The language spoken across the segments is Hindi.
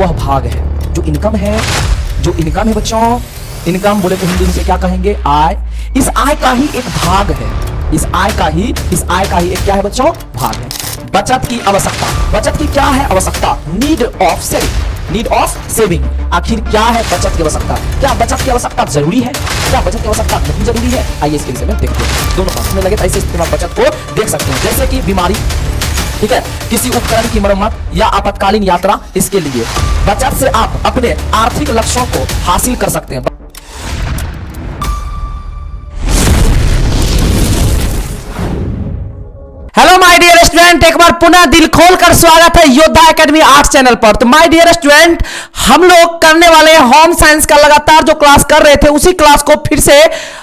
वह भाग है जो इनकम है। जो इनकम है बच्चों, इनकम बोले तो हिंदी से क्या कहेंगे? आय। इस आय का ही एक भाग है, इस आय का ही एक क्या है बच्चों? भाग है। बचत की आवश्यकता, बचत की क्या है आवश्यकता? Need of saving, need of saving. आखिर क्या है बचत की आवश्यकता? क्या बचत की आवश्यकता जरूरी है? क्या बचत की आवश्यकता नहीं जरूरी है? आइए इसके विषय में देखते हैं। दोनों पास में लगे तो ऐसे स्थिति में बचत को देख सकते हैं, जैसे कि बीमारी, ठीक है, किसी उपकरण की मरम्मत या आपातकालीन यात्रा। इसके लिए बचत से आप अपने आर्थिक लक्ष्यों को हासिल कर सकते हैं। हेलो माय डियर स्टूडेंट, एक बार पुनः दिल खोलकर स्वागत है योद्धा एकेडमी आर्ट्स चैनल पर। तो माय डियर स्टूडेंट, हम लोग करने वाले हैं होम साइंस का लगातार जो क्लास कर रहे थे उसी क्लास को फिर से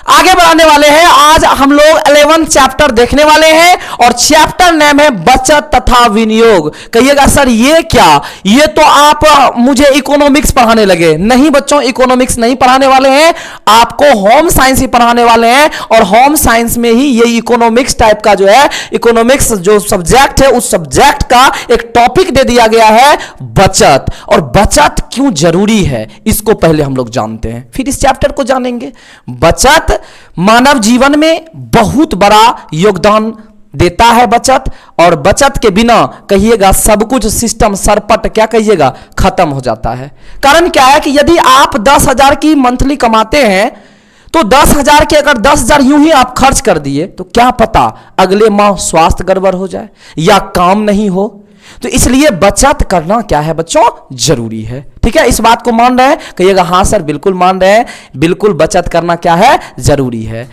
आगे बढ़ाने वाले हैं। आज हम लोग 11 चैप्टर देखने वाले हैं और चैप्टर नेम है बचत तथा विनियोग। कहिएगा सर ये क्या, ये तो आप मुझे इकोनॉमिक्स पढ़ाने लगे। नहीं बच्चों, इकोनॉमिक्स नहीं पढ़ाने वाले हैं, आपको होम साइंस ही पढ़ाने वाले हैं। और होम साइंस में ही ये इकोनॉमिक्स टाइप का जो है, इकोनॉमिक्स जो सब्जेक्ट है उस सब्जेक्ट का एक टॉपिक दे दिया गया है बचत। और बचत क्यों जरूरी है इसको पहले हम लोग जानते हैं, फिर इस चैप्टर को जानेंगे। बचत मानव जीवन में बहुत बड़ा योगदान देता है बचत, और बचत के बिना कहिएगा सब कुछ सिस्टम सरपट क्या कहिएगा खत्म हो जाता है। कारण क्या है कि यदि आप 10,000 की मंथली कमाते हैं तो 10,000 के अगर 10,000 यूं ही आप खर्च कर दिए तो क्या पता अगले माह स्वास्थ्य गड़बड़ हो जाए या काम नहीं हो। तो इसलिए बचत करना क्या है बच्चों? जरूरी है। ठीक है, इस बात को मान रहे हैं? कहिएगा हाँ सर बिल्कुल मान रहे हैं। बिल्कुल बचत करना क्या है? जरूरी है।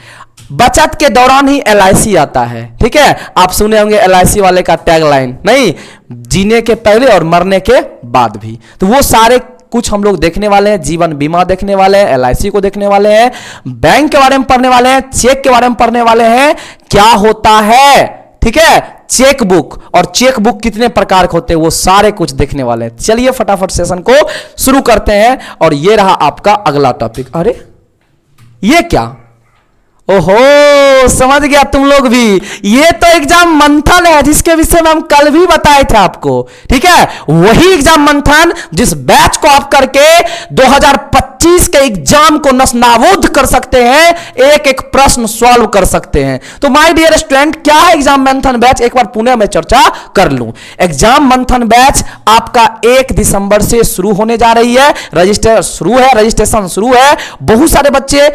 बचत के दौरान ही LIC आता है। ठीक है, आप सुने होंगे LIC वाले का टैगलाइन, नहीं, जीने के पहले और मरने के बाद भी। तो वो सारे कुछ हम लोग देखने वाले हैं। जीवन बीमा देखने वाले हैं, LIC को देखने वाले हैं, बैंक के बारे में पढ़ने वाले हैं, चेक के बारे में पढ़ने वाले हैं, क्या होता है, ठीक है, चेक बुक, और चेक बुक कितने प्रकार के होते हैं वो सारे कुछ देखने वाले हैं। चलिए फटाफट सेशन को शुरू करते हैं। और ये रहा आपका अगला टॉपिक। अरे ये क्या, ओहो समझ गया तुम लोग भी, ये तो एग्जाम मंथन है जिसके विषय में हम कल भी बताए थे आपको। ठीक है, वही एग्जाम मंथन जिस बैच को आप करके 2025 के एग्जाम को नस्तानाबूद कर सकते हैं, एक एक प्रश्न सॉल्व कर सकते हैं। तो माय डियर स्टूडेंट, क्या है एग्जाम मंथन बैच, एक बार पुनः मैं चर्चा कर लूं। एग्जाम मंथन बैच आपका 1 दिसंबर से शुरू होने जा रही है। रजिस्ट्रेशन शुरू है। बहुत सारे बच्चे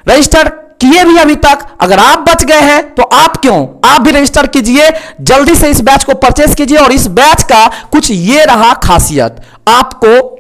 रजिस्टर किए भी अभी तक। अगर आप बच गए हैं तो आप भी रजिस्टर कीजिए, जल्दी से इस बैच को परचेस कीजिए। और इस बैच का कुछ ये रहा खासियत, आपको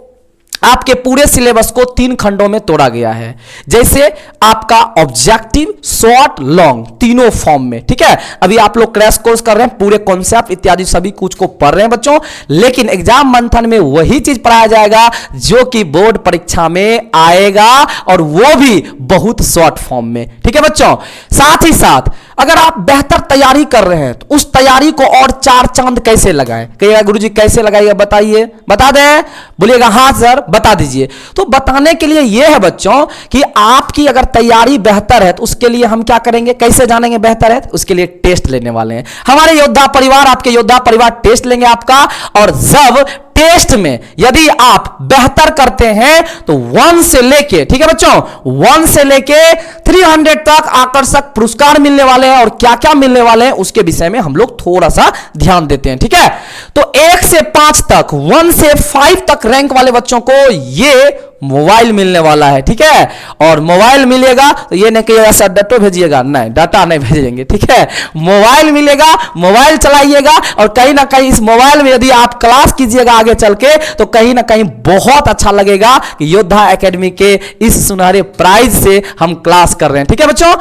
आपके पूरे सिलेबस को 3 खंडों में तोड़ा गया है। जैसे आपका ऑब्जेक्टिव, शॉर्ट, लॉन्ग, तीनों फॉर्म में। ठीक है, अभी आप लोग क्रैश कोर्स कर रहे हैं, पूरे कॉन्सेप्ट इत्यादि सभी कुछ को पढ़ रहे हैं बच्चों। लेकिन एग्जाम मंथन में वही चीज पढ़ाया जाएगा जो कि बोर्ड परीक्षा में आएगा, और वो भी बहुत शॉर्ट फॉर्म में। ठीक है बच्चों, साथ ही साथ अगर आप बेहतर तैयारी कर रहे हैं तो उस तैयारी को और 4 चांद कैसे लगाएं? कहिएगा गुरुजी कैसे लगाइएगा बताइए, बता दें, बोलिएगा हाँ सर बता दीजिए। तो बताने के लिए यह है बच्चों कि आपकी अगर तैयारी बेहतर है तो उसके लिए हम क्या करेंगे, कैसे जानेंगे बेहतर है? तो उसके लिए टेस्ट लेने वाले हैं। हमारे योद्धा परिवार, आपके योद्धा परिवार टेस्ट लेंगे आपका। और जब टेस्ट में यदि आप बेहतर करते हैं तो 1 से लेके, ठीक है बच्चों, 1 से लेके 300 तक आकर्षक पुरस्कार मिलने वाले हैं। और क्या क्या मिलने वाले हैं उसके विषय में हम लोग थोड़ा सा ध्यान देते हैं। ठीक है, तो 1 से 5 तक, 1 से 5 तक रैंक वाले बच्चों को ये मोबाइल मिलने वाला है। ठीक है, और मोबाइल मिलेगा तो ये नहीं कहिएगा सर डाटा भेजिएगा, नहीं डाटा नहीं भेजेंगे। ठीक है, मोबाइल मिलेगा, मोबाइल चलाइएगा। और कहीं ना कहीं इस मोबाइल में यदि आप क्लास कीजिएगा आगे चल के तो कहीं ना कहीं बहुत अच्छा लगेगा कि योद्धा एकेडमी के इस सुनहरे प्राइज से हम क्लास कर रहे हैं। ठीक है बच्चों,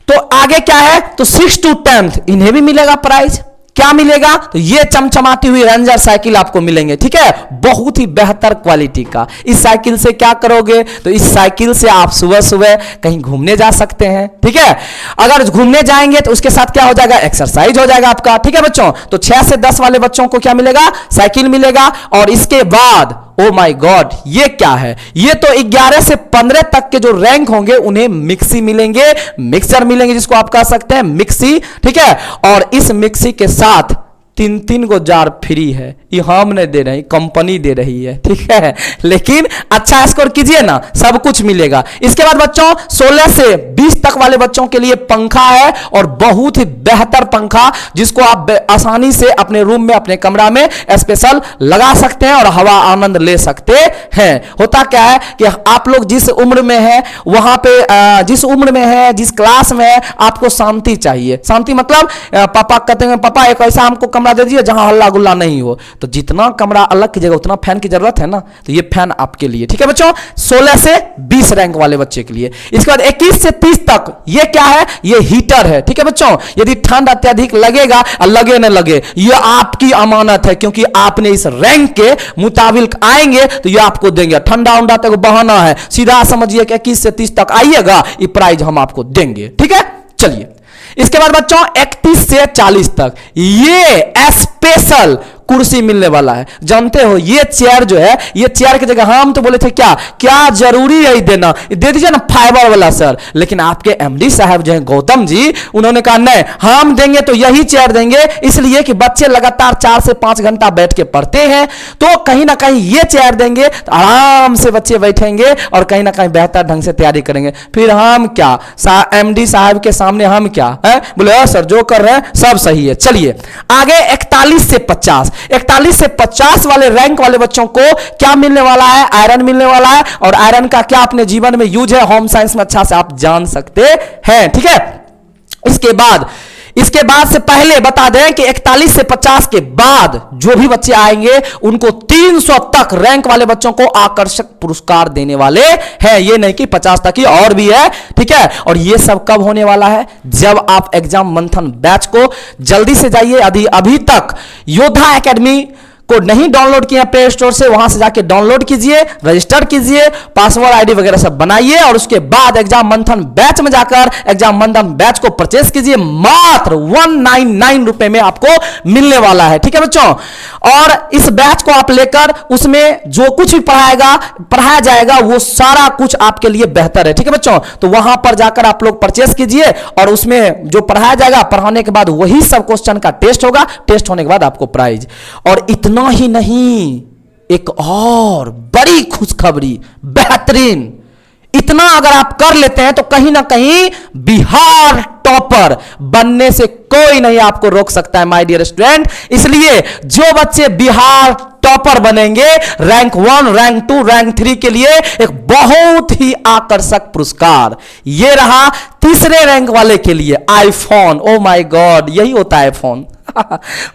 तो आगे क्या है, तो 6 to 10 इन्हें भी मिलेगा प्राइज। क्या मिलेगा, तो ये चमचमाती हुई रेंजर साइकिल आपको मिलेंगे। ठीक है, बहुत ही बेहतर क्वालिटी का। इस साइकिल से क्या करोगे, तो इस साइकिल से आप सुबह सुबह कहीं घूमने जा सकते हैं। ठीक है, अगर घूमने जाएंगे तो उसके साथ क्या हो जाएगा, एक्सरसाइज हो जाएगा आपका। ठीक है बच्चों, तो 6 से 10 वाले बच्चों को क्या मिलेगा, साइकिल मिलेगा। और इसके बाद ओ माय गॉड, ये क्या है, ये तो 11 से 15 तक के जो रैंक होंगे उन्हें मिक्सी मिलेंगे, मिक्सर मिलेंगे जिसको आप कह सकते हैं मिक्सी। ठीक है, और इस मिक्सी के साथ तीन गो जार फ्री है, ये हम नहीं दे रहे, कंपनी दे रही है, ठीक है। लेकिन अच्छा स्कोर कीजिए ना, सब कुछ मिलेगा। इसके बाद बच्चों 16 से 20 तक वाले बच्चों के लिए पंखा है, और बहुत ही बेहतर पंखा, जिसको आप आसानी से अपने रूम में, अपने कमरा में स्पेशल लगा सकते हैं और हवा आनंद ले सकते हैं। होता क्या है कि आप लोग जिस उम्र में है, वहां पे जिस उम्र में है, जिस क्लास में है, आपको शांति चाहिए। शांति मतलब पापा कहते हैं पापा एक ऐसा हमको कमरा दे दीजिए जहां हल्ला गुल्ला नहीं हो, तो जितना कमरा अलग कीजिएगा उतना फैन की जरूरत है ना, तो ये फैन आपके लिए, ठीक है बच्चों। 16 से 20 रैंक वाले बच्चे के लिए। इसके बाद 21 से 30 तक ये क्या है, ये हीटर है, ठीक है बच्चों। यदि ठंड अत्यधिक लगेगा और लगे न लगे, ये आपकी अमानत है, क्योंकि आपने इस रैंक के मुताबिक आएंगे तो ये आपको देंगे। ठंडा उंडा तक बहाना है, सीधा समझिए कि 21 से 30 तक आइएगा, ये प्राइज हम आपको देंगे, ठीक है। चलिए इसके बाद बच्चों 31 से 40 तक ये स्पेशल कुर्सी मिलने वाला है। जानते हो ये चेयर जो है, ये चेयर की जगह हम तो बोले थे क्या जरूरी है देना, दे दीजिए ना फाइबर वाला सर, लेकिन आपके एमडी साहब जो है गौतम जी, उन्होंने कहा नहीं हम देंगे तो यही चेयर देंगे, इसलिए कि बच्चे लगातार 4 से 5 घंटा बैठ के पढ़ते हैं, तो कहीं ना कहीं ये चेयर देंगे तो आराम से बच्चे बैठेंगे और कहीं ना कहीं बेहतर ढंग से तैयारी करेंगे। फिर हम क्या एमडी साहब के सामने हम क्या है, बोले सर जो कर रहे हैं सब सही है। चलिए आगे 41 से 50, 41 से 50 वाले रैंक वाले बच्चों को क्या मिलने वाला है, आयरन मिलने वाला है, और आयरन का क्या अपने जीवन में यूज है, होम साइंस में अच्छा से आप जान सकते हैं, ठीक है। इसके बाद से पहले बता दें कि 41 से 50 के बाद जो भी बच्चे आएंगे उनको 300 तक रैंक वाले बच्चों को आकर्षक पुरस्कार देने वाले हैं। ये नहीं कि 50 तक ही, और भी है, ठीक है। और ये सब कब होने वाला है, जब आप एग्जाम मंथन बैच को जल्दी से जाइए, अभी तक योद्धा एकेडमी को नहीं डाउनलोड किया प्ले स्टोर से, वहां से जाके डाउनलोड कीजिए, रजिस्टर कीजिए, पासवर्ड आईडी वगैरह सब बनाइए, और उसके बाद एग्जाम मंथन बैच में जाकर एग्जाम मंथन बैच को परचेस कीजिए। मात्र 199 रुपए में आपको मिलने वाला है, ठीक है बच्चों। और इस बैच को आप लेकर उसमें जो कुछ भी पढ़ाया जाएगा वो सारा कुछ आपके लिए बेहतर है, ठीक है बच्चों। तो वहां पर जाकर आप लोग परचेस कीजिए, और उसमें जो पढ़ाया जाएगा, पढ़ाने के बाद वही सब क्वेश्चन का टेस्ट होगा, टेस्ट होने के बाद आपको प्राइज। और इतना ही नहीं, एक और बड़ी खुशखबरी, बेहतरीन, इतना अगर आप कर लेते हैं तो कहीं ना कहीं बिहार टॉपर बनने से कोई नहीं आपको रोक सकता है माय डियर स्टूडेंट। इसलिए जो बच्चे बिहार टॉपर बनेंगे, रैंक 1, रैंक 2, रैंक 3 के लिए एक बहुत ही आकर्षक पुरस्कार ये रहा। तीसरे रैंक वाले के लिए आईफोन, ओ माय गॉड, यही होता है आईफोन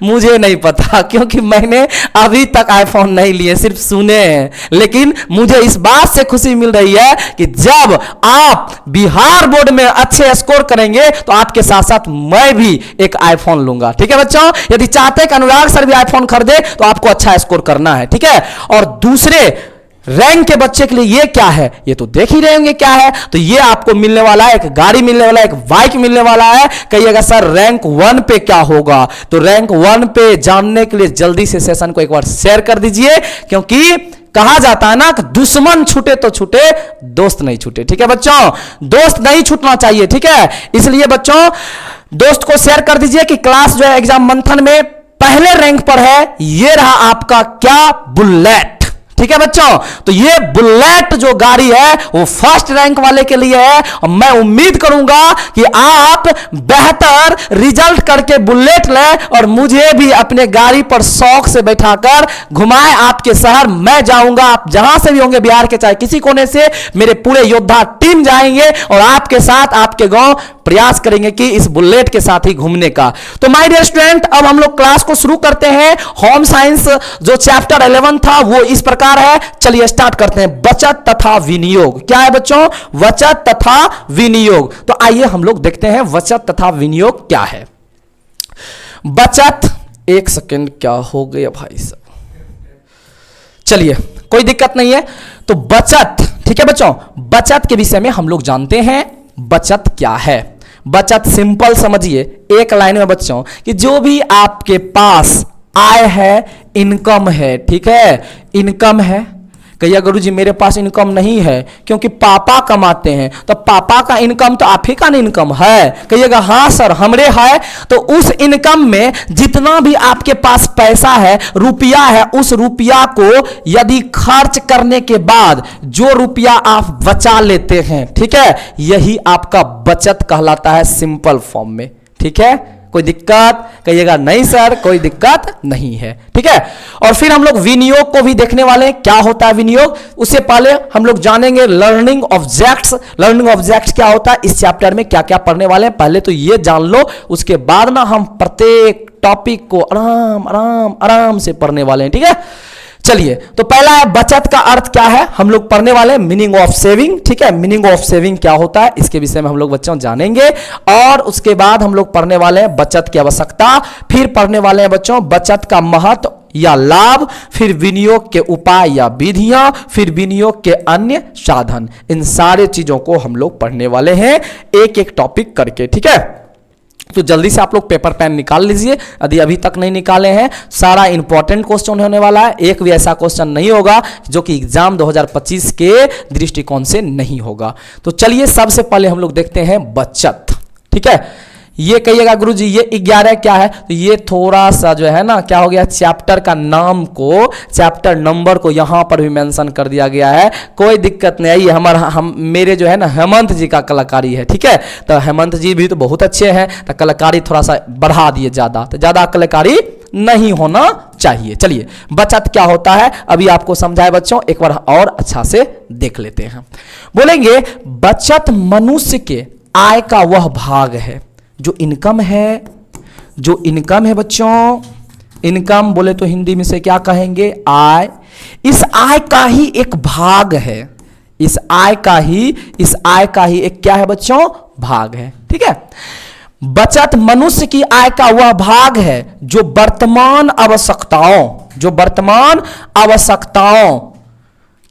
मुझे नहीं पता, क्योंकि मैंने अभी तक आईफोन नहीं लिए, सिर्फ सुने हैं। लेकिन मुझे इस बात से खुशी मिल रही है कि जब आप बिहार बोर्ड में अच्छे स्कोर करेंगे तो आपके साथ साथ मैं भी एक आईफोन लूंगा, ठीक है बच्चों। यदि चाहते हैं कि अनुराग सर भी आईफोन खरीदे तो आपको अच्छा स्कोर करना है, ठीक है। और दूसरे रैंक के बच्चे के लिए ये क्या है, ये तो देख ही रहे होंगे क्या है। तो ये आपको मिलने वाला है, एक गाड़ी मिलने वाला है, एक बाइक मिलने वाला है। कहिएगा सर रैंक 1 पे क्या होगा, तो रैंक 1 पे जानने के लिए जल्दी से सेशन को एक बार शेयर कर दीजिए, क्योंकि कहा जाता है ना कि दुश्मन छूटे तो छूटे, दोस्त नहीं छूटे, ठीक है बच्चों। दोस्त नहीं छूटना चाहिए, ठीक है। इसलिए बच्चों दोस्त को शेयर कर दीजिए कि क्लास जो है एग्जाम मंथन में पहले रैंक पर है। ये रहा आपका क्या, बुलेट, ठीक है बच्चों। तो ये बुलेट जो गाड़ी है वो फर्स्ट रैंक वाले के लिए है, और मैं उम्मीद करूंगा कि आप बेहतर रिजल्ट करके बुलेट लें और मुझे भी अपने गाड़ी पर शौक से बैठाकर घुमाएं आपके शहर। मैं जाऊंगा, आप जहां से भी होंगे बिहार के चाहे किसी कोने से, मेरे पूरे योद्धा टीम जाएंगे और आपके साथ आपके गांव प्रयास करेंगे कि इस बुलेट के साथ ही घूमने का। तो माय डियर स्टूडेंट, अब हम लोग क्लास को शुरू करते हैं। होम साइंस जो चैप्टर 11 था वो इस प्रकार है। चलिए स्टार्ट करते हैं। बचत तथा विनियोग क्या है बच्चों, बचत तथा विनियोग। तो आइए हम लोग देखते हैं बचत तथा विनियोग क्या है। बचत, एक सेकेंड, क्या हो गया भाई साहब, चलिए कोई दिक्कत नहीं है। तो बचत, ठीक है बच्चों, बचत के विषय में हम लोग जानते हैं बचत क्या है। बचत सिंपल समझिए एक लाइन में बच्चों कि जो भी आपके पास आय है, इनकम है, ठीक है, इनकम है, कहिए गुरुजी मेरे पास इनकम नहीं है क्योंकि पापा कमाते हैं, तो पापा का इनकम तो आप ही का इनकम है। कहिएगा हाँ सर हमरे है, तो उस इनकम में जितना भी आपके पास पैसा है, रुपया है, उस रुपया को यदि खर्च करने के बाद जो रुपया आप बचा लेते हैं, ठीक है, यही आपका बचत कहलाता है सिंपल फॉर्म में। ठीक है, कोई दिक्कत? कहिएगा नहीं सर कोई दिक्कत नहीं है। ठीक है, और फिर हम लोग विनियोग को भी देखने वाले हैं, क्या होता है विनियोग। उससे पहले हम लोग जानेंगे लर्निंग ऑब्जेक्ट्स। लर्निंग ऑब्जेक्ट्स क्या होता है, इस चैप्टर में क्या क्या पढ़ने वाले हैं पहले तो ये जान लो, उसके बाद ना हम प्रत्येक टॉपिक को आराम आराम आराम से पढ़ने वाले हैं। ठीक है, चलिए तो पहला है बचत का अर्थ क्या है, हम लोग पढ़ने वाले हैं मीनिंग ऑफ सेविंग। ठीक है, मीनिंग ऑफ सेविंग क्या होता है इसके विषय में हम लोग बच्चों जानेंगे, और उसके बाद हम लोग पढ़ने वाले हैं बचत की आवश्यकता, फिर पढ़ने वाले हैं बच्चों बचत का महत्व या लाभ, फिर विनियोग के उपाय या विधियां, फिर विनियोग के अन्य साधन। इन सारे चीजों को हम लोग पढ़ने वाले हैं एक एक टॉपिक करके। ठीक है, तो जल्दी से आप लोग पेपर पेन निकाल लीजिए यदि अभी तक नहीं निकाले हैं। सारा इंपॉर्टेंट क्वेश्चन होने वाला है, एक भी ऐसा क्वेश्चन नहीं होगा जो कि एग्जाम 2025 के दृष्टिकोण से नहीं होगा। तो चलिए सबसे पहले हम लोग देखते हैं बचत। ठीक है, ये कहिएगा गुरुजी ये 11 क्या है, तो ये थोड़ा सा जो है ना क्या हो गया, चैप्टर का नाम को, चैप्टर नंबर को यहां पर भी मेंशन कर दिया गया है। कोई दिक्कत नहीं है, ये मेरे जो है ना हेमंत जी का कलाकारी है। ठीक है, तो हेमंत जी भी तो बहुत अच्छे हैं, तो कलाकारी थोड़ा सा बढ़ा दिए, ज्यादा तो ज्यादा कलाकारी नहीं होना चाहिए। चलिए बचत क्या होता है अभी आपको समझाए बच्चों, एक बार और अच्छा से देख लेते हैं। बोलेंगे बचत मनुष्य के आय का वह भाग है जो इनकम है, जो इनकम है बच्चों, इनकम बोले तो हिंदी में से क्या कहेंगे, आय। इस आय का ही एक भाग है, इस आय का ही एक क्या है बच्चों, भाग है। ठीक है, बचत मनुष्य की आय का वह भाग है जो वर्तमान आवश्यकताओं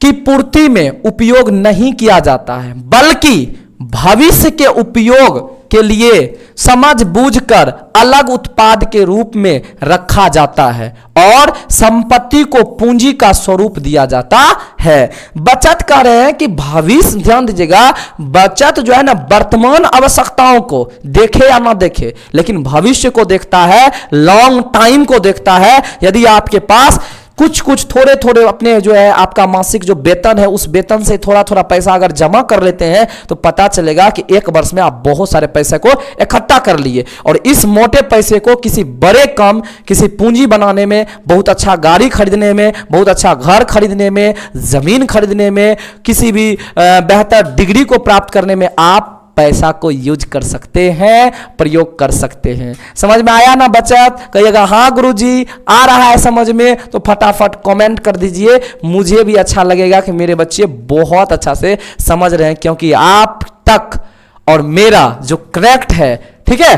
की पूर्ति में उपयोग नहीं किया जाता है, बल्कि भविष्य के उपयोग के लिए समझ बूझकर अलग उत्पाद के रूप में रखा जाता है और संपत्ति को पूंजी का स्वरूप दिया जाता है। बचत कर रहे हैं कि भविष्य, ध्यान दीजिएगा, बचत जो है ना वर्तमान आवश्यकताओं को देखे या ना देखे, लेकिन भविष्य को देखता है, लॉन्ग टाइम को देखता है। यदि आपके पास कुछ थोड़े थोड़े अपने जो है आपका मासिक जो वेतन है उस वेतन से थोड़ा थोड़ा पैसा अगर जमा कर लेते हैं तो पता चलेगा कि एक वर्ष में आप बहुत सारे पैसे को इकट्ठा कर लिए, और इस मोटे पैसे को किसी बड़े काम, किसी पूंजी बनाने में, बहुत अच्छा गाड़ी खरीदने में, बहुत अच्छा घर खरीदने में, जमीन खरीदने में, किसी भी बेहतर डिग्री को प्राप्त करने में आप पैसा को यूज कर सकते हैं, प्रयोग कर सकते हैं। समझ में आया ना बचत? कहिएगा हाँ गुरुजी आ रहा है समझ में, तो फटाफट कमेंट कर दीजिए, मुझे भी अच्छा लगेगा कि मेरे बच्चे बहुत अच्छा से समझ रहे हैं, क्योंकि आप तक और मेरा जो करेक्ट है, ठीक है,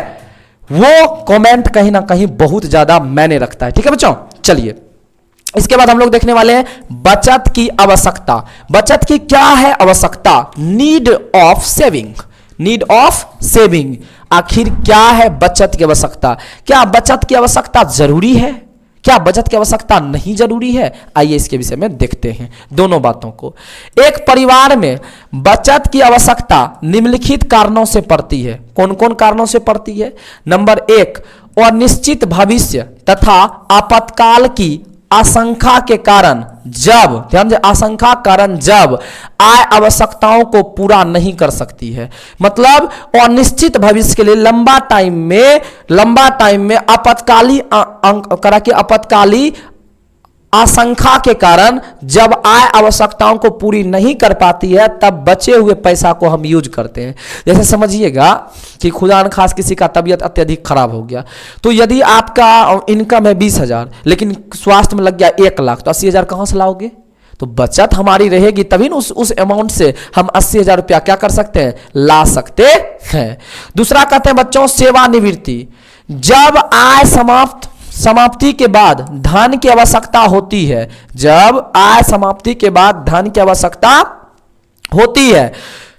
वो कमेंट कहीं ना कहीं बहुत ज्यादा मायने रखता है। ठीक है बच्चों, चलिए इसके बाद हम लोग देखने वाले हैं बचत की आवश्यकता। बचत की क्या है आवश्यकता, need of saving. Need of saving, आखिर क्या है बचत की आवश्यकता? क्या बचत की आवश्यकता जरूरी है, क्या बचत की आवश्यकता नहीं जरूरी है? आइए इसके विषय में देखते हैं दोनों बातों को। एक परिवार में बचत की आवश्यकता निम्नलिखित कारणों से पड़ती है। कौन कौन कारणों से पड़ती है? नंबर 1, अनिश्चित भविष्य तथा आपातकाल की आशंका के कारण, जब ध्यान दे, आशंका कारण जब आय आवश्यकताओं को पूरा नहीं कर सकती है, मतलब अनिश्चित भविष्य के लिए लंबा टाइम में आपातकाली आशंका के कारण जब आय आवश्यकताओं को पूरी नहीं कर पाती है, तब बचे हुए पैसा को हम यूज करते हैं। जैसे समझिएगा कि खुदा न खास किसी का तबीयत अत्यधिक खराब हो गया, तो यदि आपका इनकम है 20,000 लेकिन स्वास्थ्य में लग गया 1 लाख, तो 80,000 कहां से लाओगे? तो बचत हमारी रहेगी तभी न उस अमाउंट से हम 80,000 रुपया क्या कर सकते हैं, ला सकते हैं। दूसरा कहते हैं बच्चों सेवानिवृत्ति। जब आय समाप्ति के बाद धन की आवश्यकता होती है, जब आय समाप्ति के बाद धन की आवश्यकता होती है,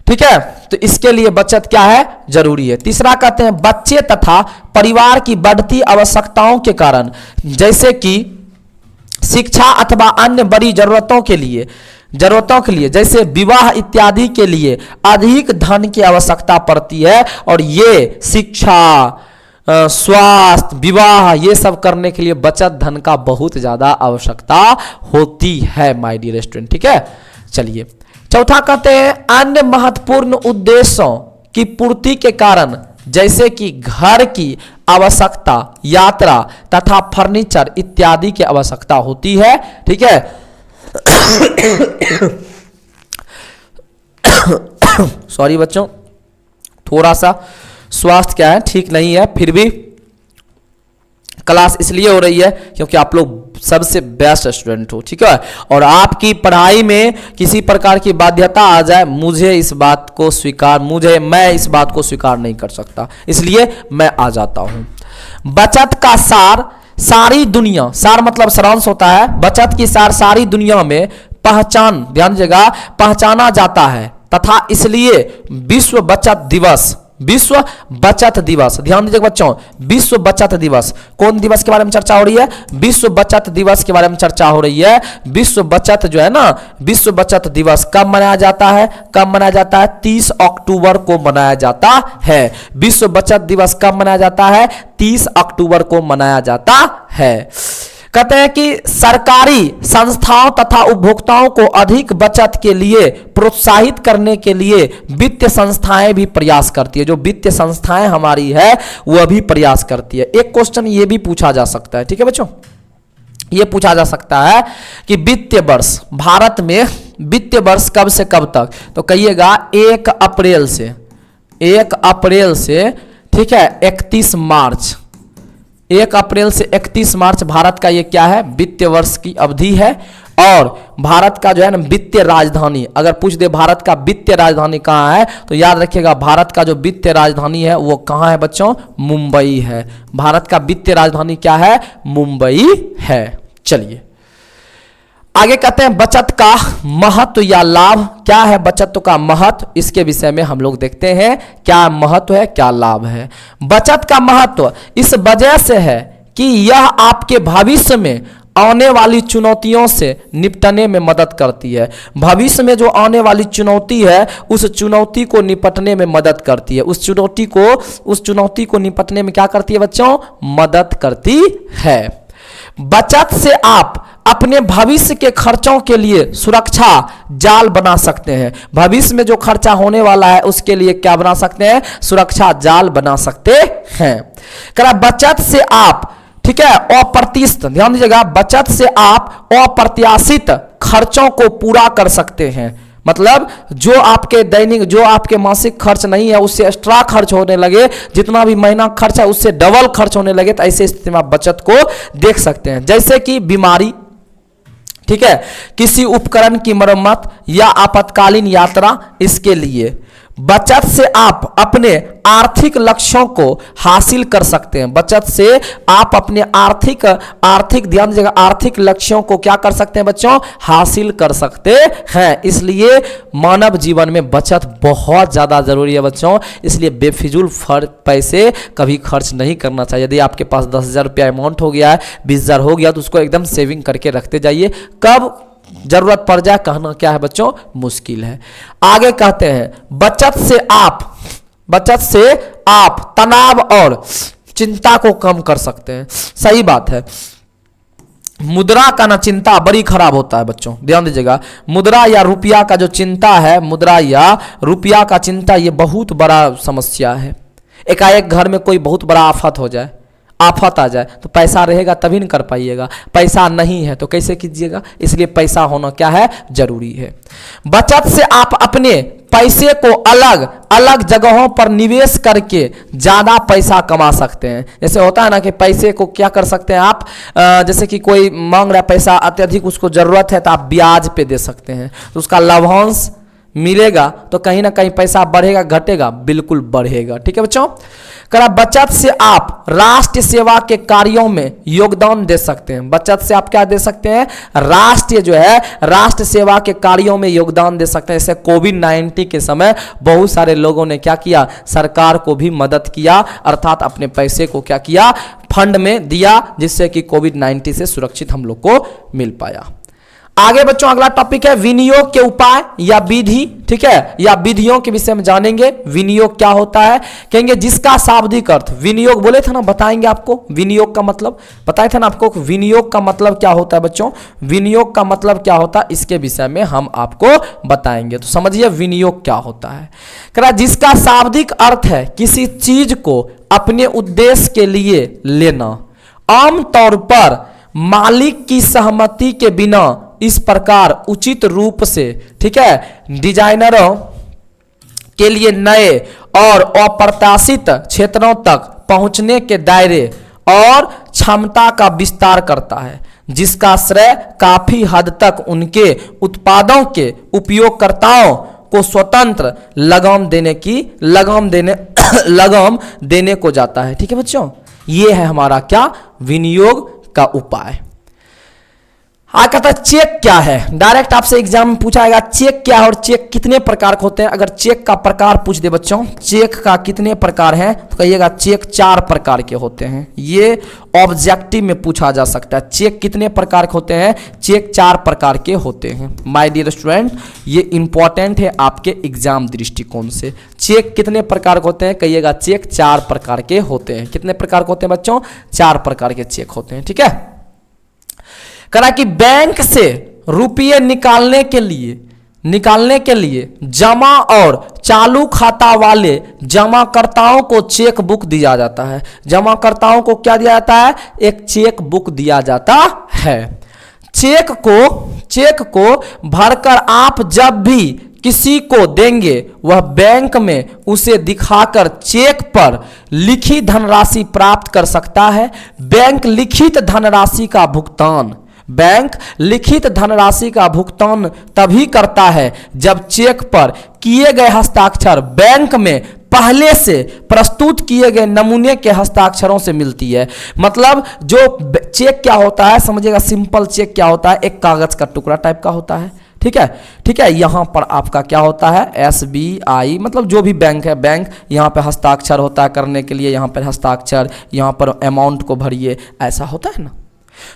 ठीक है, तो इसके लिए बचत क्या है, जरूरी है। तीसरा कहते हैं बच्चे तथा परिवार की बढ़ती आवश्यकताओं के कारण, जैसे कि शिक्षा अथवा अन्य बड़ी जरूरतों के लिए जरूरतों के लिए जैसे विवाह इत्यादि के लिए अधिक धन की आवश्यकता पड़ती है, और ये शिक्षा, स्वास्थ्य, विवाह, ये सब करने के लिए बचत धन का बहुत ज्यादा आवश्यकता होती है माय डियर स्टूडेंट। ठीक है, चलिए चौथा कहते हैं अन्य महत्वपूर्ण उद्देश्यों की पूर्ति के कारण जैसे कि घर की आवश्यकता, यात्रा तथा फर्नीचर इत्यादि की आवश्यकता होती है। ठीक है, सॉरी बच्चों, थोड़ा सा स्वास्थ्य क्या है ठीक नहीं है, फिर भी क्लास इसलिए हो रही है क्योंकि आप लोग सबसे बेस्ट स्टूडेंट हो। ठीक है, और आपकी पढ़ाई में किसी प्रकार की बाध्यता आ जाए, मैं इस बात को स्वीकार नहीं कर सकता, इसलिए मैं आ जाता हूं। बचत का सार सारी दुनिया, सार मतलब सारांश होता है, बचत की सार सारी दुनिया में ध्यान दीजिएगा, पहचाना जाता है तथा इसलिए विश्व बचत दिवस, ध्यान दीजिएगा बच्चों, विश्व बचत दिवस, कौन दिवस के बारे में चर्चा हो रही है? विश्व बचत दिवस के बारे में चर्चा हो रही है। विश्व बचत जो है ना, विश्व बचत दिवस कब मनाया जाता है? 30 अक्टूबर को मनाया जाता है। विश्व बचत दिवस कब मनाया जाता है? 30 अक्टूबर को मनाया जाता है। कहते हैं कि सरकारी संस्थाओं तथा उपभोक्ताओं को अधिक बचत के लिए प्रोत्साहित करने के लिए वित्तीय संस्थाएं भी प्रयास करती है। जो वित्तीय संस्थाएं हमारी है वह भी प्रयास करती है। एक क्वेश्चन ये भी पूछा जा सकता है, ठीक है बच्चों, ये पूछा जा सकता है कि वित्तीय वर्ष, भारत में वित्तीय वर्ष कब से कब तक? तो कहिएगा 1 अप्रैल से ठीक है 31 मार्च, 1 अप्रैल से 31 मार्च भारत का ये क्या है? वित्तीय वर्ष की अवधि है। और भारत का जो है ना वित्तीय राजधानी, अगर पूछ दे भारत का वित्तीय राजधानी कहाँ है, तो याद रखिएगा भारत का जो वित्तीय राजधानी है वो कहाँ है बच्चों? मुंबई है। भारत का वित्तीय राजधानी क्या है? मुंबई है। चलिए आगे कहते हैं बचत का महत्व या लाभ। क्या है बचत का महत्व? इसके विषय में हम लोग देखते हैं क्या महत्व है, क्या लाभ है। बचत का महत्व इस वजह से है कि यह आपके भविष्य में आने वाली चुनौतियों से निपटने में मदद करती है। भविष्य में जो आने वाली चुनौती है उस चुनौती को निपटने में मदद करती है। उस चुनौती को निपटने में क्या करती है बच्चों? मदद करती है। बचत से आप अपने भविष्य के खर्चों के लिए सुरक्षा जाल बना सकते हैं। भविष्य में जो खर्चा होने वाला है उसके लिए क्या बना सकते हैं? सुरक्षा जाल बना सकते हैं। करा बचत से आप ठीक है अप्रत्याशित, ध्यान दीजिएगा, बचत से आप अप्रत्याशित खर्चों को पूरा कर सकते हैं। मतलब जो आपके दैनिक, जो आपके मासिक खर्च नहीं है उससे एक्स्ट्रा खर्च होने लगे, जितना भी महीना खर्च है उससे डबल खर्च होने लगे, तो ऐसे स्थिति में आप बचत को देख सकते हैं। जैसे कि बीमारी, ठीक है, किसी उपकरण की मरम्मत या आपातकालीन यात्रा, इसके लिए बचत से आप अपने आर्थिक लक्ष्यों को हासिल कर सकते हैं। बचत से आप अपने आर्थिक ध्यान दीजिएगा, आर्थिक लक्ष्यों को क्या कर सकते हैं बच्चों? हासिल कर सकते हैं। इसलिए मानव जीवन में बचत बहुत ज्यादा जरूरी है बच्चों। इसलिए बेफिजूल पैसे कभी खर्च नहीं करना चाहिए। यदि आपके पास 10,000 रुपया अमाउंट हो गया है, 20,000 हो गया, तो उसको एकदम सेविंग करके रखते जाइए। कब जरूरत पड़ जाए कहना क्या है बच्चों? मुश्किल है। आगे कहते हैं बचत से आप तनाव और चिंता को कम कर सकते हैं। सही बात है। मुद्रा का ना चिंता बड़ी खराब होता है बच्चों, ध्यान दीजिएगा। मुद्रा या रुपया का जो चिंता है, मुद्रा या रुपया का चिंता, ये बहुत बड़ा समस्या है। एकाएक घर में कोई बहुत बड़ा आफत आ जाए तो पैसा रहेगा तभी न कर पाइएगा। पैसा नहीं है तो कैसे कीजिएगा? इसलिए पैसा होना क्या है? जरूरी है। बचत से आप अपने पैसे को अलग अलग जगहों पर निवेश करके ज्यादा पैसा कमा सकते हैं। जैसे होता है ना कि पैसे को क्या कर सकते हैं आप, जैसे कि कोई मांग रहा है पैसा अत्यधिक, उसको जरूरत है, तो आप ब्याज पे दे सकते हैं, तो उसका लाभांश मिलेगा, तो कहीं ना कहीं पैसा बढ़ेगा घटेगा? बिल्कुल बढ़ेगा। ठीक है बच्चों, करा बचत से आप राष्ट्र सेवा के कार्यों में योगदान दे सकते हैं। बचत से आप क्या दे सकते हैं? राष्ट्र सेवा के कार्यों में योगदान दे सकते हैं। जैसे कोविड-19 के समय बहुत सारे लोगों ने क्या किया? सरकार को भी मदद किया, अर्थात अपने पैसे को क्या किया? फंड में दिया, जिससे कि कोविड-19 से सुरक्षित हम लोग को मिल पाया। आगे बच्चों अगला टॉपिक है विनियोग के उपाय या विधि, ठीक है, या विधियों के विषय में जानेंगे। विनियोग क्या होता है, कहेंगे जिसका शाब्दिक अर्थ, विनियोग बोले थे ना, बताएंगे आपको विनियोग का मतलब, बताए थे ना आपको विनियोग का मतलब क्या होता है बच्चों, विनियोग का मतलब क्या होता है, इसके विषय में हम आपको बताएंगे। तो समझिए विनियोग क्या होता है। कह रहा जिसका शाब्दिक अर्थ है किसी चीज को अपने उद्देश्य के लिए लेना, आमतौर पर मालिक की सहमति के बिना इस प्रकार उचित रूप से, ठीक है, डिजाइनरों के लिए नए और अप्रत्याशित क्षेत्रों तक पहुंचने के दायरे और क्षमता का विस्तार करता है, जिसका श्रेय काफी हद तक उनके उत्पादों के उपयोगकर्ताओं को स्वतंत्र लगाम देने को जाता है। ठीक है बच्चों, ये है हमारा क्या, विनियोग का उपाय। कहता है चेक क्या है, डायरेक्ट आपसे एग्जाम में पूछा जाएगा चेक क्या है और चेक कितने प्रकार के होते हैं। अगर चेक का प्रकार पूछ दे बच्चों, चेक का कितने प्रकार हैं, तो कहिएगा चेक 4 प्रकार के होते हैं। ये ऑब्जेक्टिव में पूछा जा सकता है, चेक कितने प्रकार के होते हैं, चेक 4 प्रकार के होते हैं। माय डियर स्टूडेंट, ये इंपॉर्टेंट है आपके एग्जाम दृष्टिकोण से। चेक कितने प्रकार के होते हैं, कहिएगा चेक 4 प्रकार के होते हैं। कितने प्रकार के होते हैं बच्चों, 4 प्रकार के चेक होते हैं। ठीक है, करा कि बैंक से रुपये निकालने के लिए जमा और चालू खाता वाले जमाकर्ताओं को चेक बुक दिया जाता है। जमाकर्ताओं को क्या दिया जाता है, एक चेक बुक दिया जाता है। चेक को भरकर आप जब भी किसी को देंगे, वह बैंक में उसे दिखाकर चेक पर लिखित धनराशि प्राप्त कर सकता है। बैंक लिखित धनराशि का भुगतान तभी करता है जब चेक पर किए गए हस्ताक्षर बैंक में पहले से प्रस्तुत किए गए नमूने के हस्ताक्षरों से मिलती है। मतलब जो चेक क्या होता है समझिएगा, सिंपल चेक क्या होता है, एक कागज का टुकड़ा टाइप का होता है। ठीक है, यहाँ पर आपका क्या होता है, SBI, मतलब जो भी बैंक है, बैंक यहाँ पे हस्ताक्षर होता है करने के लिए, यहाँ पर हस्ताक्षर, यहाँ पर अमाउंट को भरिए, ऐसा होता है ना।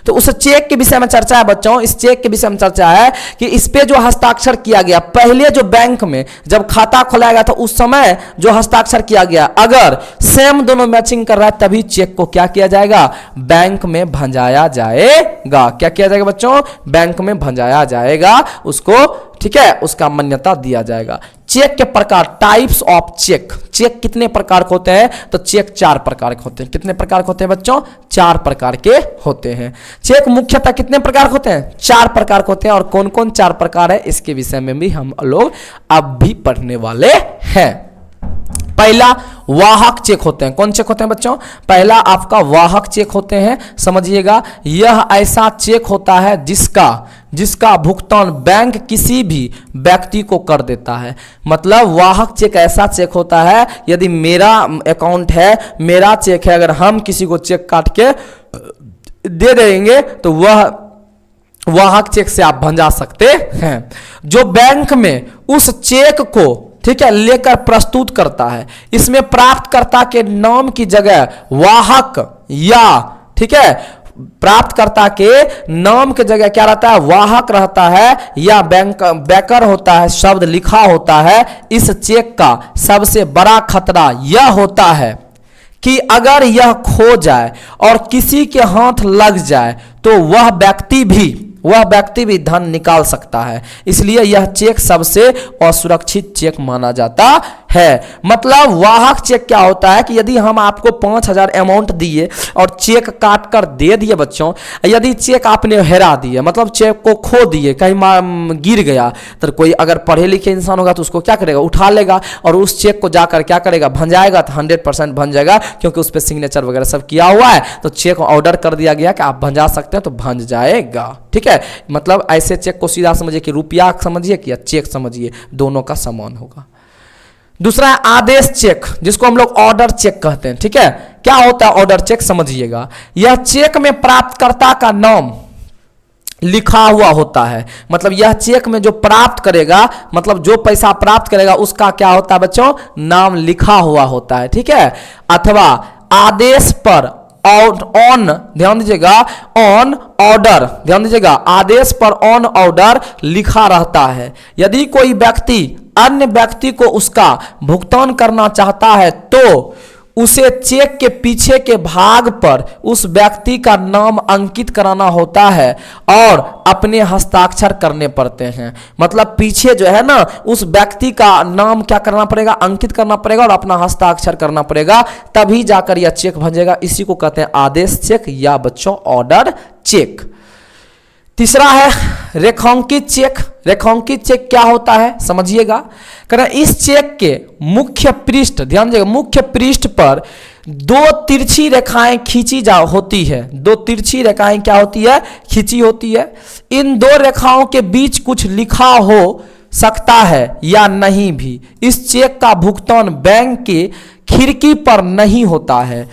तो उस चेक के विषय में चर्चा है बच्चों। इस चेक के विषय में चर्चा है कि इस पे जो हस्ताक्षर किया गया, पहले जो बैंक में जब खाता खोलाया गया था उस समय जो हस्ताक्षर किया गया, अगर सेम दोनों मैचिंग कर रहा है तभी चेक को क्या किया जाएगा, बैंक में भंजाया जाएगा। क्या किया जाएगा बच्चों, बैंक में भंजाया जाएगा उसको। ठीक है, उसका मान्यता दिया जाएगा। चेक के प्रकार, टाइप्स ऑफ चेक, चेक कितने प्रकार के होते हैं, तो चेक 4 प्रकार के होते हैं। कितने प्रकार के होते हैं बच्चों, 4 प्रकार के होते हैं। चेक मुख्यतः कितने प्रकार के होते हैं, 4 प्रकार के होते हैं। और कौन कौन 4 प्रकार है इसके विषय में भी हम लोग अब भी पढ़ने वाले हैं। पहला वाहक चेक होते हैं। कौन चेक होते हैं बच्चों, पहला आपका वाहक चेक होते हैं। समझिएगा, यह ऐसा चेक होता है जिसका भुगतान बैंक किसी भी व्यक्ति को कर देता है। मतलब वाहक चेक ऐसा चेक होता है, यदि मेरा अकाउंट है, मेरा चेक है, अगर हम किसी को चेक काट के दे देंगे तो वह वाहक चेक से आप भंजा सकते हैं। जो बैंक में उस चेक को, ठीक है, लेकर प्रस्तुत करता है, इसमें प्राप्तकर्ता के नाम की जगह वाहक या, ठीक है, प्राप्तकर्ता के नाम के जगह क्या रहता है, वाहक रहता है या बैंकर होता है, शब्द लिखा होता है। इस चेक का सबसे बड़ा खतरा यह होता है कि अगर यह खो जाए और किसी के हाथ लग जाए तो वह व्यक्ति भी धन निकाल सकता है। इसलिए यह चेक सबसे असुरक्षित चेक माना जाता है। मतलब वाहक चेक क्या होता है कि यदि हम आपको 5,000 अमाउंट दिए और चेक काट कर दे दिए बच्चों, यदि चेक आपने हेरा दिए, मतलब चेक को खो दिए, कहीं गिर गया, तो कोई अगर पढ़े लिखे इंसान होगा तो उसको क्या करेगा, उठा लेगा और उस चेक को जाकर क्या करेगा, भंजाएगा। तो 100% भंज जाएगा, क्योंकि उस पर सिग्नेचर वगैरह सब किया हुआ है। तो चेक ऑर्डर कर दिया गया कि आप भंजा सकते हैं, तो भंज जाएगा। ठीक है, मतलब ऐसे चेक को सीधा समझिए कि रुपया समझिए कि चेक समझिए, दोनों का समान होगा। दूसरा है आदेश चेक, जिसको हम लोग ऑर्डर चेक कहते हैं। ठीक है, क्या होता है ऑर्डर चेक समझिएगा। यह चेक में प्राप्तकर्ता का नाम लिखा हुआ होता है। मतलब यह चेक में जो प्राप्त करेगा, मतलब जो पैसा प्राप्त करेगा उसका क्या होता है बच्चों, नाम लिखा हुआ होता है। ठीक है, अथवा आदेश पर ऑन, ध्यान दीजिएगा, ऑन ऑर्डर, ध्यान दीजिएगा, आदेश पर ऑन ऑर्डर लिखा रहता है। यदि कोई व्यक्ति अन्य व्यक्ति को उसका भुगतान करना चाहता है तो उसे चेक के पीछे के भाग पर उस व्यक्ति का नाम अंकित कराना होता है और अपने हस्ताक्षर करने पड़ते हैं। मतलब पीछे जो है ना उस व्यक्ति का नाम क्या करना पड़ेगा, अंकित करना पड़ेगा और अपना हस्ताक्षर करना पड़ेगा, तभी जाकर यह चेक बनेगा। इसी को कहते हैं आदेश चेक या बच्चों ऑर्डर चेक। तीसरा है रेखांकित चेक। रेखांकित चेक क्या होता है समझिएगा। कारण इस चेक के मुख्य पृष्ठ, ध्यान दीजिएगा, मुख्य पृष्ठ पर दो तिरछी रेखाएं खींची जा होती है। दो तिरछी रेखाएं क्या होती है, खींची होती है। इन दो रेखाओं के बीच कुछ लिखा हो सकता है या नहीं भी। इस चेक का भुगतान बैंक के खिड़की पर नहीं होता है।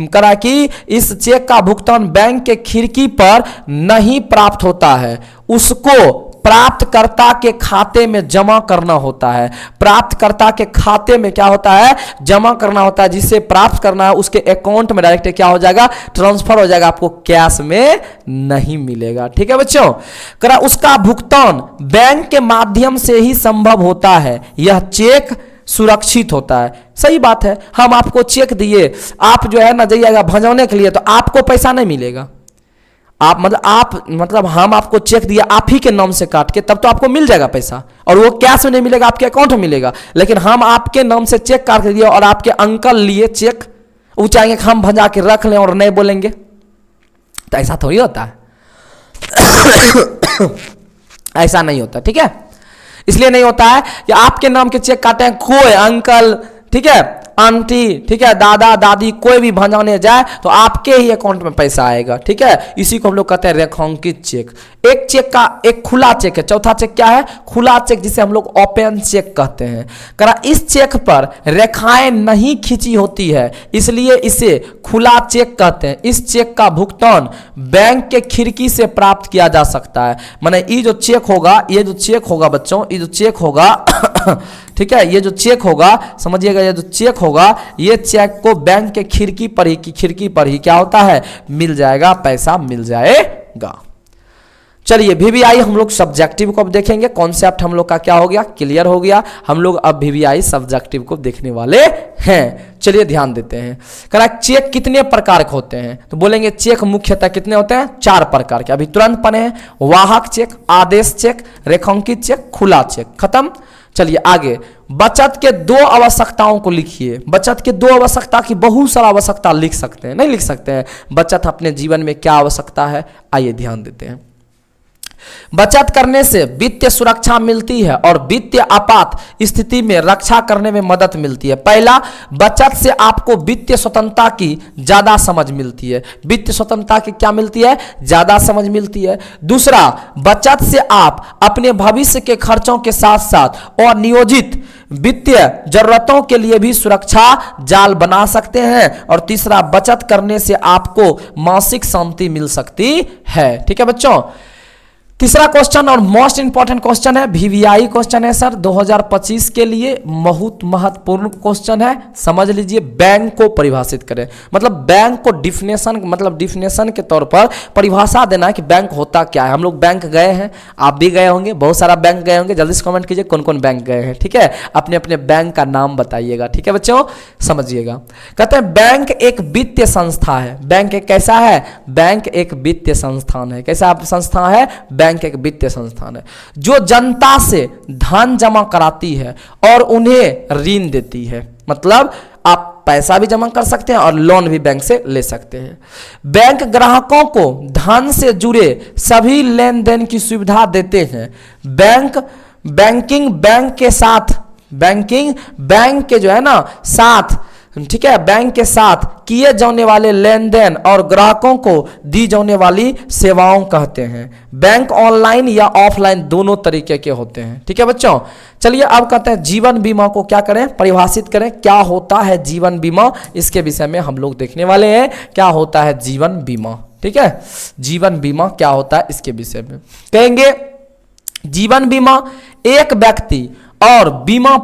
करा कि इस चेक का भुगतान बैंक के खिड़की पर नहीं प्राप्त होता है, उसको प्राप्तकर्ता के खाते में जमा करना होता है। प्राप्तकर्ता के खाते में क्या होता है, जमा करना होता है। जिसे प्राप्त करना है उसके अकाउंट में डायरेक्ट क्या हो जाएगा, ट्रांसफर हो जाएगा, आपको कैश में नहीं मिलेगा। ठीक है बच्चों, करा उसका भुगतान बैंक के माध्यम से ही संभव होता है। यह चेक सुरक्षित होता है। सही बात है, हम आपको चेक दिए, आप जो है ना जाइएगा भजवाने के लिए तो आपको पैसा नहीं मिलेगा। मतलब हम आपको चेक दिया आप ही के नाम से काट के, तब तो आपको मिल जाएगा पैसा, और वो कैश में नहीं मिलेगा, आपके अकाउंट में मिलेगा। लेकिन हम आपके नाम से चेक काट के दिए और आपके अंकल लिए चेक, वो चाहेंगे कि हम भजा के रख लें और नहीं बोलेंगे, तो ऐसा थोड़ी होता है। ऐसा नहीं होता, ठीक है। इसलिए नहीं होता है कि आपके नाम के चेक काटे हैं कोई अंकल, ठीक है, आंटी, ठीक है, दादा दादी, कोई भी भंजाने जाए तो आपके ही अकाउंट में पैसा आएगा। ठीक है, इसी को हम लोग कहते हैं रेखांकित चेक। एक चेक का एक खुला चेक है। चौथा चेक क्या है, खुला चेक, जिसे हम लोग ओपन चेक कहते हैं। करा इस चेक पर रेखाएं नहीं खींची होती है, इसलिए इसे खुला चेक कहते हैं। इस चेक का भुगतान बैंक के खिड़की से प्राप्त किया जा सकता है। माने ये जो चेक होगा, ये जो चेक होगा बच्चों, ये जो चेक होगा ठीक है, ये जो चेक होगा समझिएगा, ये जो चेक होगा, ये चेक को बैंक के खिड़की पर ही क्या होता है, मिल जाएगा, पैसा मिल जाएगा। चलिए वीवीआई हम लोग सब्जेक्टिव को अब देखेंगे। कॉन्सेप्ट हम लोग का क्या हो गया, क्लियर हो गया। हम लोग अब वीवीआई सब्जेक्टिव को देखने वाले हैं। चलिए ध्यान देते हैं। करा चेक कितने प्रकार के होते हैं, तो बोलेंगे चेक मुख्यतः कितने होते हैं, 4 प्रकार के। अभी तुरंत पढ़े हैं, वाहक चेक, आदेश चेक, रेखांकित चेक, खुला चेक, खत्म। चलिए आगे, बचत के 2 आवश्यकताओं को लिखिए। बचत के 2 आवश्यकता की बहुत सारा आवश्यकता लिख सकते हैं, नहीं लिख सकते हैं। बचत अपने जीवन में क्या आवश्यकता है, आइए ध्यान देते हैं। बचत करने से वित्तीय सुरक्षा मिलती है और वित्तीय आपात स्थिति में रक्षा करने में मदद मिलती है। पहला, बचत से आपको वित्तीय स्वतंत्रता की ज्यादा समझ मिलती है। वित्तीय स्वतंत्रता की क्या मिलती है, ज्यादा समझ मिलती है। दूसरा, बचत से आप अपने भविष्य के खर्चों के साथ साथ और नियोजित वित्तीय जरूरतों के लिए भी सुरक्षा जाल बना सकते हैं। और तीसरा, बचत करने से आपको मानसिक शांति मिल सकती है। ठीक है बच्चों, तीसरा क्वेश्चन और मोस्ट इंपॉर्टेंट क्वेश्चन है, वीवीआई क्वेश्चन है सर 2025 के लिए, बहुत महत्वपूर्ण क्वेश्चन है। समझ लीजिए, बैंक को परिभाषित करें, मतलब बैंक को डिफिनेशन के तौर पर परिभाषा देना है कि बैंक होता क्या है। हम लोग बैंक गए हैं, आप भी गए होंगे, बहुत सारा बैंक गए होंगे। जल्दी से कमेंट कीजिए कौन कौन बैंक गए हैं। ठीक है, अपने अपने बैंक का नाम बताइएगा। ठीक है बच्चों, समझिएगा। कहते हैं बैंक एक वित्तीय संस्था है। बैंक एक कैसा है, बैंक एक वित्तीय संस्थान है। कैसा संस्था है, बैंक एक वित्तीय संस्थान है जो जनता से धन जमा कराती है और उन्हें ऋण देती है। मतलब आप पैसा भी जमा कर सकते हैं और लोन भी बैंक से ले सकते हैं। बैंक ग्राहकों को धन से जुड़े सभी लेन देन की सुविधा देते हैं। बैंकिंग बैंक के जो है ना साथ, ठीक है, बैंक के साथ किए जाने वाले लेन देन और ग्राहकों को दी जाने वाली सेवाओं कहते हैं। बैंक ऑनलाइन या ऑफलाइन दोनों तरीके के होते हैं। ठीक है बच्चों, चलिए अब कहते हैं जीवन बीमा को क्या करें, परिभाषित करें। क्या होता है जीवन बीमा, इसके विषय में हम लोग देखने वाले हैं। क्या होता है जीवन बीमा, ठीक है, जीवन बीमा क्या होता है इसके विषय में कहेंगे। जीवन बीमा एक व्यक्ति और बीमा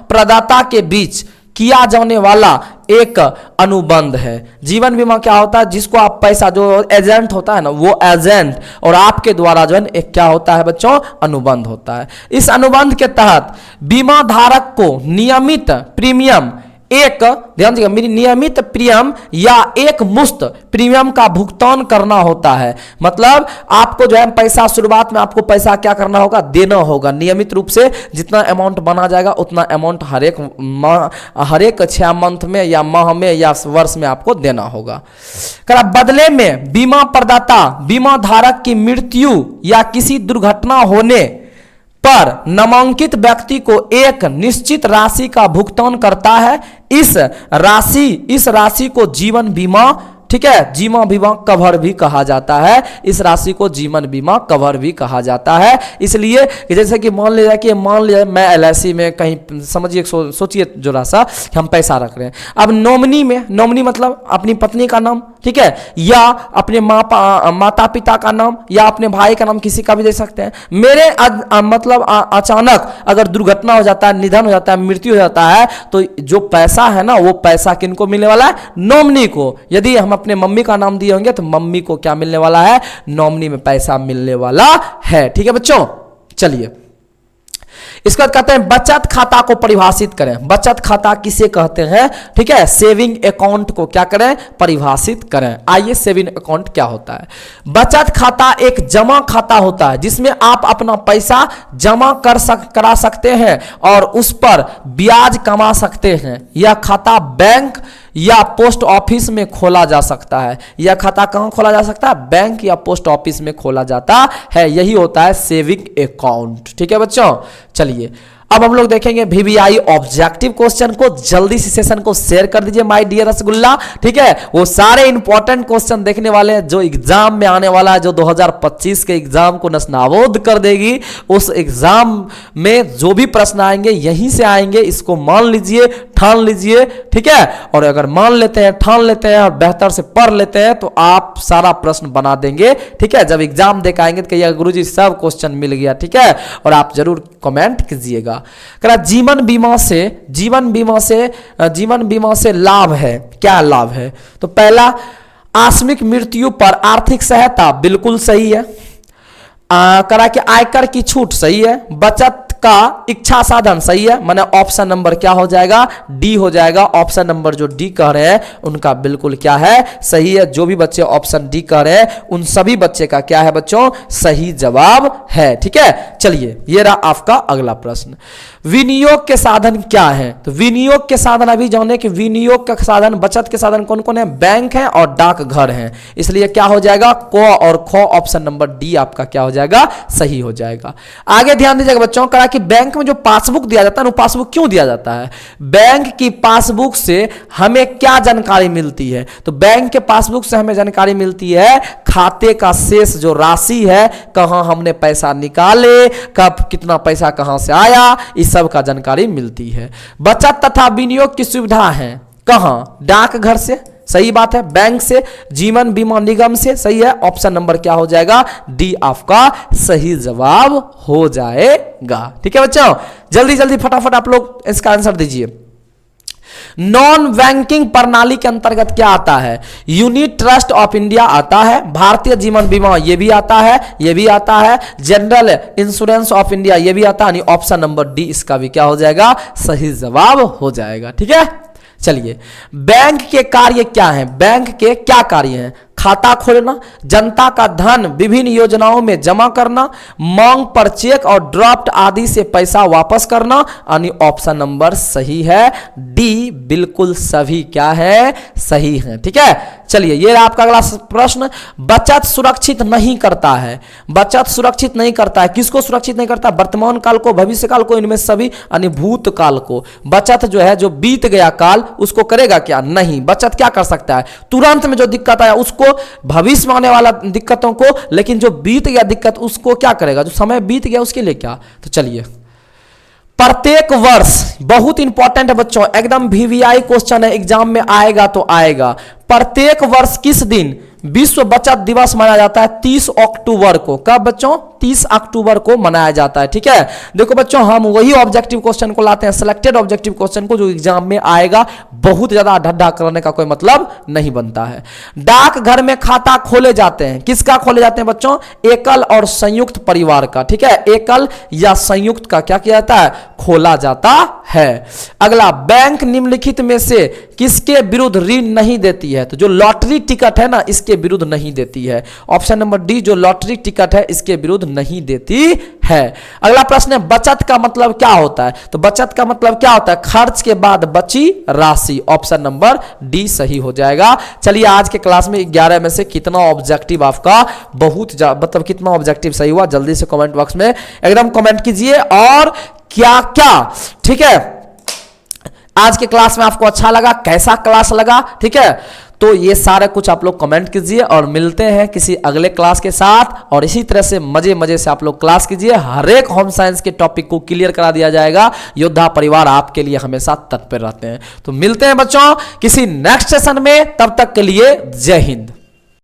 प्रदाता के बीच किया जाने वाला एक अनुबंध है। जीवन बीमा क्या होता है, जिसको आप पैसा, जो एजेंट होता है ना, वो एजेंट और आपके द्वारा जो है एक क्या होता है बच्चों, अनुबंध होता है। इस अनुबंध के तहत बीमा धारक को नियमित प्रीमियम, एक ध्यान दीजिएगा, मेरी नियमित प्रीमियम या एक मुश्त प्रीमियम का भुगतान करना होता है। मतलब आपको जो है पैसा, शुरुआत में आपको पैसा क्या करना होगा, देना होगा नियमित रूप से। जितना अमाउंट बना जाएगा उतना अमाउंट हर एक 6 मंथ में या माह में या वर्ष में आपको देना होगा। बदले में बीमा प्रदाता बीमा धारक की मृत्यु या किसी दुर्घटना होने पर नामांकित व्यक्ति को एक निश्चित राशि का भुगतान करता है। इस राशि को जीवन बीमा, ठीक है, जीवन बीमा कवर भी कहा जाता है। इस राशि को जीवन बीमा कवर भी कहा जाता है। इसलिए जैसे कि मान लिया मैं LIC में कहीं, समझिए सोचिए जरा सा कि हम पैसा रख रहे हैं। अब नॉमिनी मतलब अपनी पत्नी का नाम, ठीक है, या अपने माता पिता का नाम या अपने भाई का नाम, किसी का भी दे सकते हैं। मेरे मतलब अचानक अगर दुर्घटना हो जाता है, निधन हो जाता है, मृत्यु हो जाता है, तो जो पैसा है ना, वो पैसा किनको मिलने वाला है, नॉमिनी को। यदि हम अपने मम्मी का नाम दिए होंगे तो मम्मी को क्या मिलने वाला है, नॉमिनी में पैसा मिलने वाला है। ठीक है बच्चों, चलिए इसके बाद कहते हैं बचत खाता को परिभाषित करें। बचत खाता किसे कहते हैं, ठीक है, सेविंग अकाउंट को क्या करें, परिभाषित करें। आइए सेविंग अकाउंट क्या होता है। बचत खाता एक जमा खाता होता है जिसमें आप अपना पैसा जमा करा सकते हैं और उस पर ब्याज कमा सकते हैं। यह खाता बैंक या पोस्ट ऑफिस में खोला जा सकता है। यह खाता कहां खोला जा सकता है, बैंक या पोस्ट ऑफिस में खोला जाता है। यही होता है सेविंग अकाउंट। ठीक है बच्चों, चलिए अब हम लोग देखेंगे VVI ऑब्जेक्टिव क्वेश्चन को। जल्दी से सेशन को शेयर कर दीजिए माय डियर रसगुल्ला, ठीक है। वो सारे इंपॉर्टेंट क्वेश्चन देखने वाले हैं जो एग्जाम में आने वाला है, जो 2025 के एग्जाम को नस्नाबूद कर देगी। उस एग्जाम में जो भी प्रश्न आएंगे यहीं से आएंगे, इसको मान लीजिए, ठान लीजिए, ठीक है। और अगर मान लेते हैं, ठान लेते हैं और बेहतर से पढ़ लेते हैं तो आप सारा प्रश्न बना देंगे, ठीक है। जब एग्जाम देख आएंगे तो कहिएगा गुरुजी सब क्वेश्चन मिल गया, ठीक है। और आप जरूर कमेंट कीजिएगा। जीवन बीमा से लाभ है, क्या लाभ है। तो पहला, आकस्मिक मृत्यु पर आर्थिक सहायता, बिल्कुल सही है। करा कि आयकर की छूट, सही है। बचत का इच्छा साधन, सही है। माने ऑप्शन नंबर क्या हो जाएगा, डी हो जाएगा। ऑप्शन नंबर जो डी कह रहे हैं उनका बिल्कुल क्या है, सही है। जो भी बच्चे ऑप्शन डी कह रहे हैं उन सभी बच्चे का क्या है बच्चों, सही जवाब है। ठीक है, चलिए ये रहा आपका अगला प्रश्न। विनियोग के साधन क्या है। तो विनियोग के साधन अभी जाने कि विनियोग का साधन, बचत के साधन कौन कौन है, बैंक है और डाकघर है। इसलिए क्या हो जाएगा, क और ख, ऑप्शन नंबर डी आपका क्या हो जाएगा, सही हो जाएगा। आगे ध्यान दीजिएगा बच्चों, करा कि बैंक में जो पासबुक दिया जाता है, वो पासबुक क्यों दिया जाता है। बैंक की पासबुक से हमें क्या जानकारी मिलती है। तो बैंक के पासबुक से हमें जानकारी मिलती है खाते का शेष जो राशि है, कहां हमने पैसा निकाले, कब कितना पैसा कहां से आया, इस सब का जानकारी मिलती है। बचत तथा विनियोग की सुविधा है कहां, डाकघर से, सही बात है। बैंक से, जीवन बीमा निगम से, सही है। ऑप्शन नंबर क्या हो जाएगा, डी आपका सही जवाब हो जाएगा। ठीक है बच्चों, जल्दी जल्दी फटाफट आप लोग इसका आंसर दीजिए। नॉन बैंकिंग प्रणाली के अंतर्गत क्या आता है, यूनिट ट्रस्ट ऑफ इंडिया आता है, भारतीय जीवन बीमा ये भी आता है, ये भी आता है, जनरल इंश्योरेंस ऑफ इंडिया ये भी आता है। ऑप्शन नंबर डी इसका भी क्या हो जाएगा, सही जवाब हो जाएगा। ठीक है, चलिए बैंक के कार्य क्या हैं, बैंक के क्या कार्य हैं, खाता खोलना, जनता का धन विभिन्न योजनाओं में जमा करना, मांग पर चेक और ड्राफ्ट आदि से पैसा वापस करना। यानी ऑप्शन नंबर सही है, डी बिल्कुल सभी क्या है, सही है। ठीक है, चलिए ये आपका अगला प्रश्न। बचत सुरक्षित नहीं करता है, बचत सुरक्षित नहीं करता है, किसको सुरक्षित नहीं करता, वर्तमान काल को, भविष्य काल को, इनमें सभी, यानी भूतकाल को। बचत जो है, जो बीत गया काल, उसको करेगा क्या, नहीं। बचत क्या कर सकता है, तुरंत में जो दिक्कत आया उसको, भविष्य में आने वाला दिक्कतों को, लेकिन जो बीत गया दिक्कत उसको क्या करेगा, जो समय बीत गया उसके लिए क्या। तो चलिए, प्रत्येक वर्ष, बहुत इंपॉर्टेंट है बच्चों, एकदम VVI क्वेश्चन है, एग्जाम में आएगा तो आएगा। प्रत्येक वर्ष किस दिन विश्व बचत दिवस मनाया जाता है 30 अक्टूबर को। कब बच्चों? 30 अक्टूबर को मनाया जाता है। ठीक है, देखो बच्चों हम वही ऑब्जेक्टिव क्वेश्चन को लाते हैं, सिलेक्टेड ऑब्जेक्टिव क्वेश्चन को, जो एग्जाम में आएगा। बहुत ज्यादा ढड्ढा करने का कोई मतलब नहीं बनता है। डाक घर में खाता खोले जाते हैं, किसका खोले जाते हैं बच्चों? एकल और संयुक्त परिवार का। ठीक है, एकल या संयुक्त का क्या किया जाता है? खोला जाता है। अगला, बैंक निम्नलिखित में से किसके विरुद्ध ऋण नहीं देती है? तो जो लॉटरी टिकट है ना, इसके विरुद्ध नहीं देती है। ऑप्शन नंबर डी, जो लॉटरी टिकट है इसके विरुद्ध नहीं देती है। अगला प्रश्न है, बचत का मतलब क्या होता है? तो बचत का मतलब क्या होता है? खर्च के बाद बची राशि। ऑप्शन नंबर डी सही हो जाएगा। चलिए, आज के क्लास में 11 में से कितना ऑब्जेक्टिव आपका मतलब कितना ऑब्जेक्टिव सही हुआ, जल्दी से कमेंट बॉक्स में एकदम कमेंट कीजिए। और क्या क्या, ठीक है, आज के क्लास में आपको अच्छा लगा, कैसा क्लास लगा? ठीक है, तो ये सारा कुछ आप लोग कमेंट कीजिए और मिलते हैं किसी अगले क्लास के साथ। और इसी तरह से मजे मजे से आप लोग क्लास कीजिए, हर एक होम साइंस के टॉपिक को क्लियर करा दिया जाएगा। योद्धा परिवार आपके लिए हमेशा तत्पर रहते हैं। तो मिलते हैं बच्चों किसी नेक्स्ट सेशन में, तब तक के लिए जय हिंद।